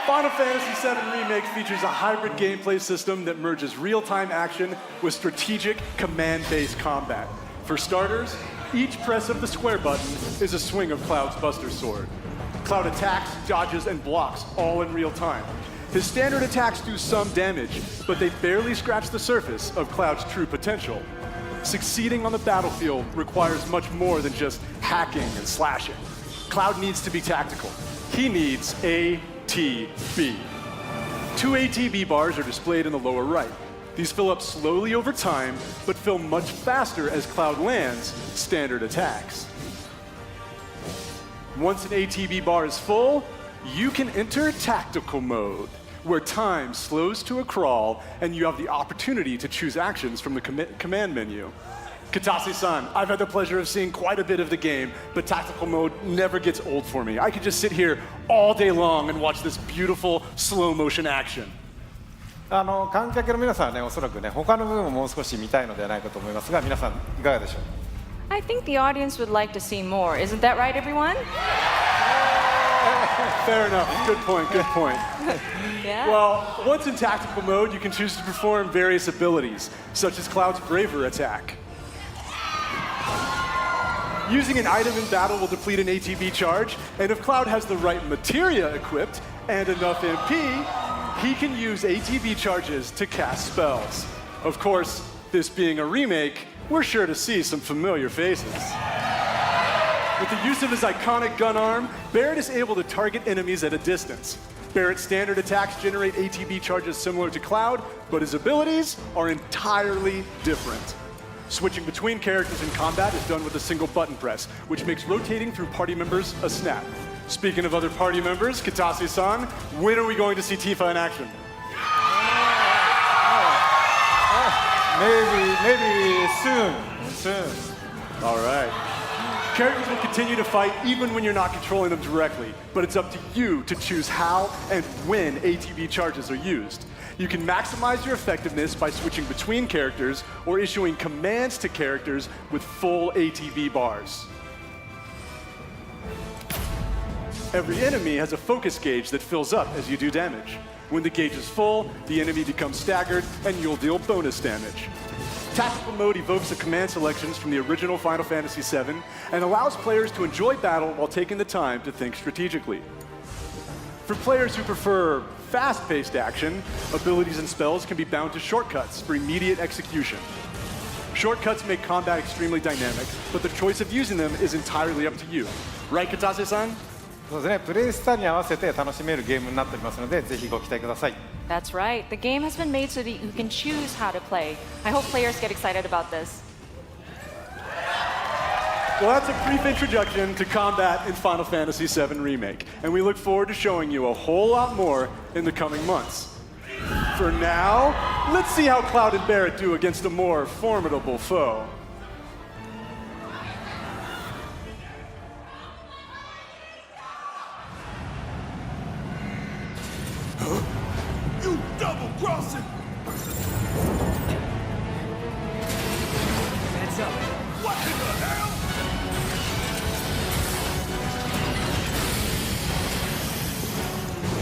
Final Fantasy VII Remake features a hybrid gameplay system that merges real-time action with strategic command-based combat. For starters, each press of the square button is a swing of Cloud's Buster Sword. Cloud attacks, dodges, and blocks all in real time. His standard attacks do some damage, but they barely scratch the surface of Cloud's true potential. Succeeding on the battlefield requires much more than just hacking and slashing. Cloud needs to be tactical. He needs ATB. 2 ATB bars are displayed in the lower right. These fill up slowly over time, but fill much faster as Cloud lands standard attacks. Once an ATB bar is full, you can enter tactical mode, where time slows to a crawl and you have the opportunity to choose actions from the command menu. Katase-san, I've had the pleasure of seeing quite a bit of the game, but tactical mode never gets old for me. I could just sit here all day long and watch this beautiful slow motion action. 観客の皆さんはね、おそらくね、他の部分ももう少し見たいのではないかと思いますが、皆さんいかがでしょう。I think the audience would like to see more. Isn't that right, everyone? Fair enough. Good point, good point. Yeah? Well, once in tactical mode, you can choose to perform various abilities, such as Cloud's Braver attack. Using an item in battle will deplete an ATB charge, and if Cloud has the right materia equipped and enough MP, he can use ATB charges to cast spells. Of course, this being a remake, we're sure to see some familiar faces. With the use of his iconic gun arm, Barret is able to target enemies at a distance. Barret's standard attacks generate ATB charges similar to Cloud, but his abilities are entirely different. Switching between characters in combat is done with a single button press, which makes rotating through party members a snap. Speaking of other party members, Katase-san, when are we going to see Tifa in action? Maybe soon. All right. Characters will continue to fight even when you're not controlling them directly, but it's up to you to choose how and when ATB charges are used. You can maximize your effectiveness by switching between characters or issuing commands to characters with full ATB bars. Every enemy has a focus gauge that fills up as you do damage. When the gauge is full, the enemy becomes staggered and you'll deal bonus damage. Tactical mode evokes the command selections from the original Final Fantasy VII and allows players to enjoy battle while taking the time to think strategically. For players who prefer fast-paced action, abilities and spells can be bound to shortcuts for immediate execution. Shortcuts make combat extremely dynamic, but the choice of using them is entirely up to you. Right, Katase-san? そうですね、プレイスタイルに合わせて楽しめるゲームになっておりますので、ぜひご期待ください。That's right. The game has been made so that you can choose how to play. I hope players get excited about this. Well, that's a brief introduction to combat in Final Fantasy VII Remake, and we look forward to showing you a whole lot more in the coming months. For now, let's see how Cloud and Barret do against a more formidable foe. You double-crossing! Heads up. What in the hell?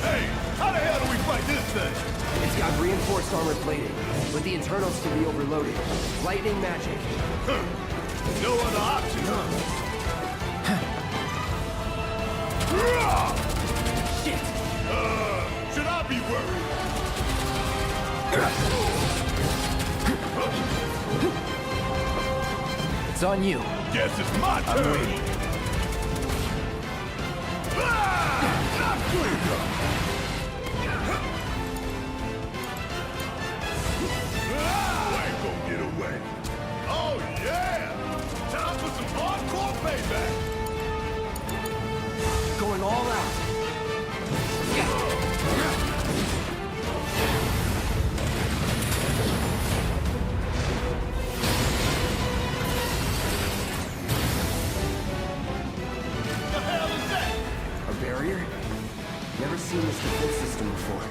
Hey, how the hell do we fight this thing? It's got reinforced armor plating, but the internals can be overloaded. Lightning magic. No other option, huh? Shit! Should I be worried? It's on you. Guess it's my turn. I'm waiting. Not good enough. Ain't gonna get away. Oh yeah! Time for some hardcore payback. Going all out. The hell is that? A barrier? Never seen this defense system before.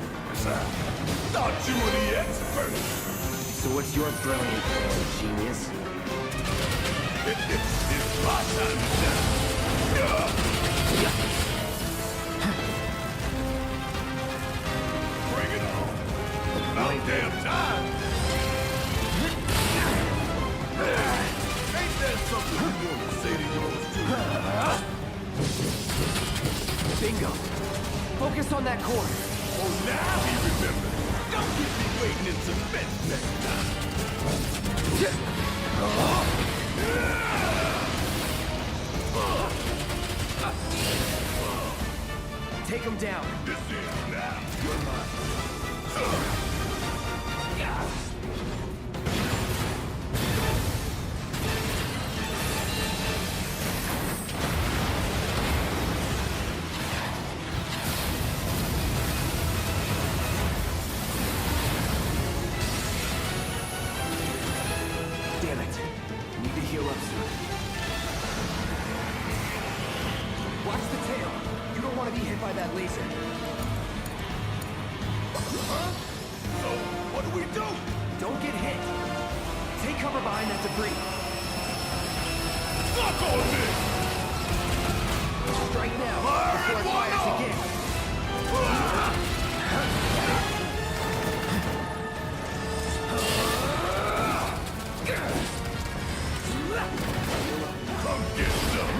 Thought you were the expert. So what's your brilliant plan, genius? It's my time to shine. damn time! Ain't that something you want to say to yours too? Bingo. Focus on that cord. Oh, now he remembers. Don't keep me waiting in suspense next time. Take him down. This is now. You're mine. Damn it. Need to heal up soon. Watch the tail. You don't want to be hit by that laser. So, what do we do? Don't get hit. Take cover behind that debris. Fuck all this! Strike now Fire before it and one fires off. again. Come get some.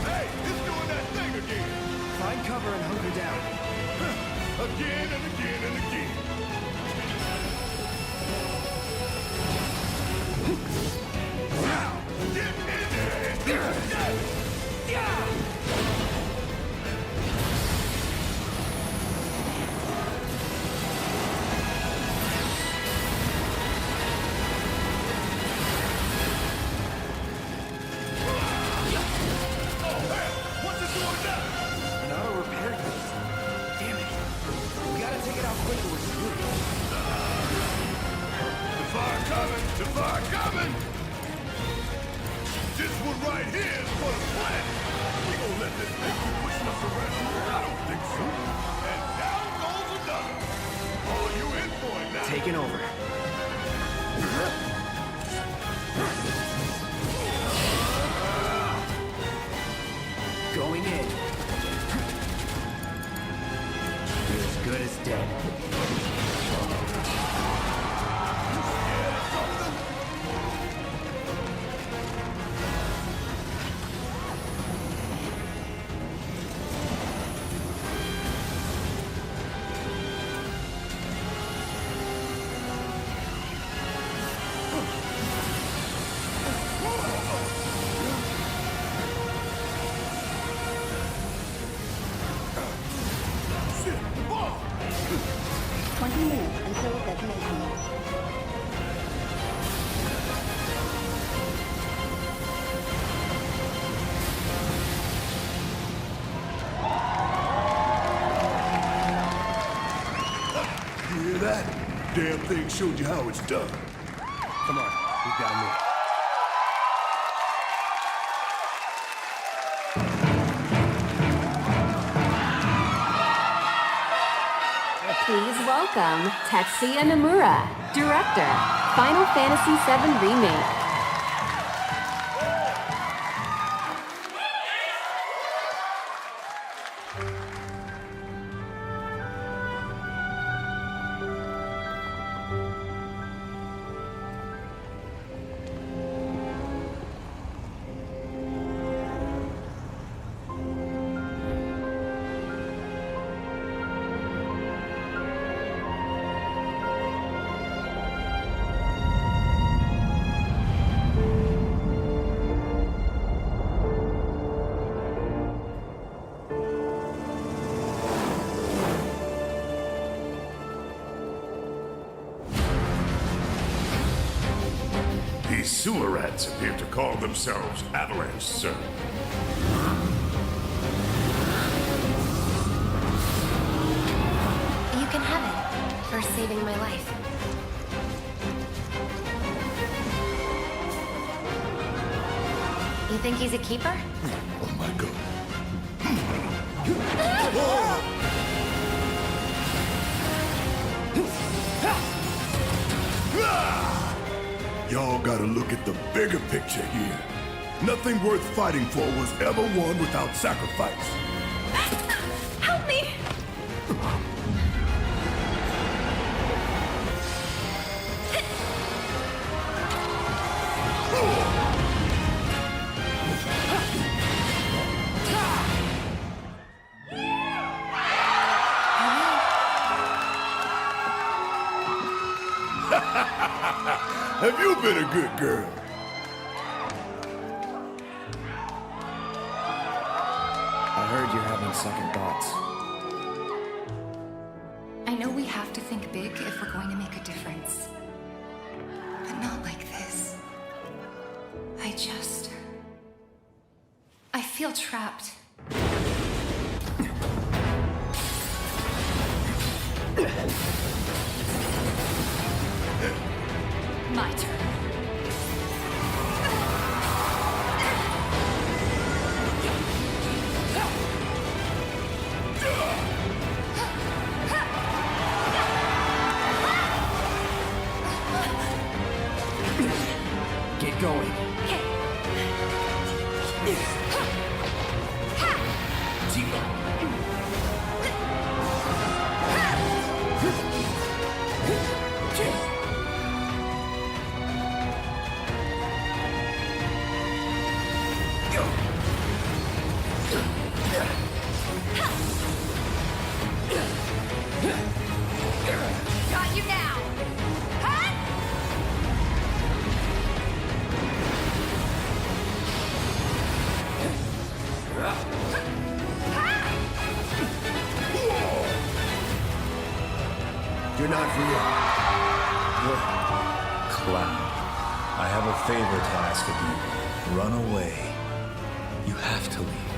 Hey, it's doing that thing again. Find cover and hunker down. Again and again and again. Now, get in there. Oh, hell, what's it doing now? An auto repair kit. Damn it. We gotta take it out quick or we're screwed. The fire coming! The fire coming! This one right here is for the planet! We gonna let this thing keep pushing us around? I don't think so. And down goes another! Oh, you in for it now! Taking over. Going in. You're as good as dead. Shit! Fuck! 20 minutes until detonation. You hear that? Damn thing showed you how it's done. Come on, we've got to move. Please welcome Tetsuya Nomura, director, Final Fantasy VII Remake. These sewer rats appear to call themselves Avalanche, sir. You can have it for saving my life. You think he's a keeper? Oh my god. Y'all gotta look at the bigger picture here. Nothing worth fighting for was ever won without sacrifice. Help me! Have you been a good girl? I heard you're having second thoughts. I know we have to think big if we're going to make a difference. But not like this. I feel trapped. My turn. Get going. Got you now. You're not real. Clown, I have a favor to ask of you. Run away. You have to leave.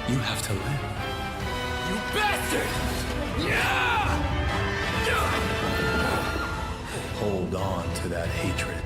You have to live. You bastard! Hold on to that hatred.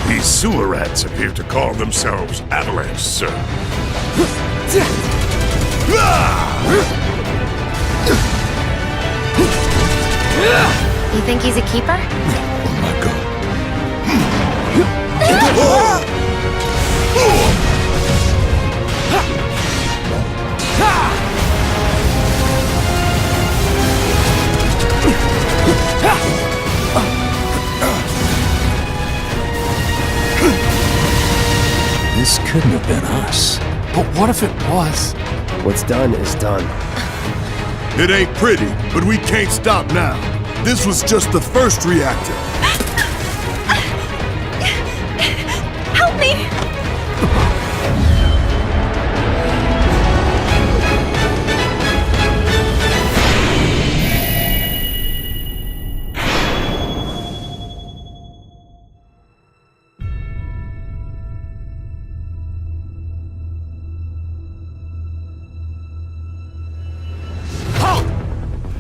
These sewer rats appear to call themselves Avalanche, sir. You think he's a keeper? Oh my god. This couldn't have been us. But what if it was? What's done is done. It ain't pretty, but we can't stop now. This was just the first reactor. Help me!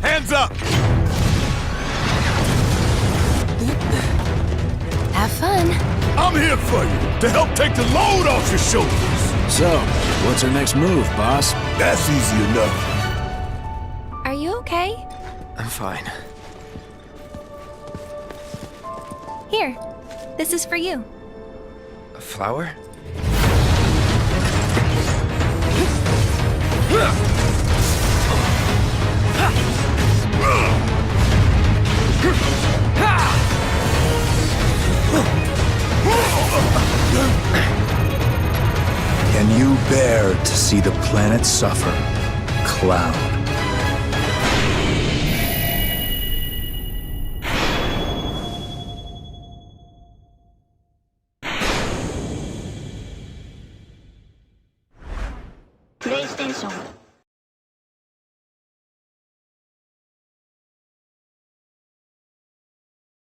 Hands up! Have fun. I'm here for you, to help take the load off your shoulders. So, what's our next move, boss? That's easy enough. Are you okay? I'm fine. Here, this is for you. A flower? Can you bear to see the planet suffer, Clown? PlayStation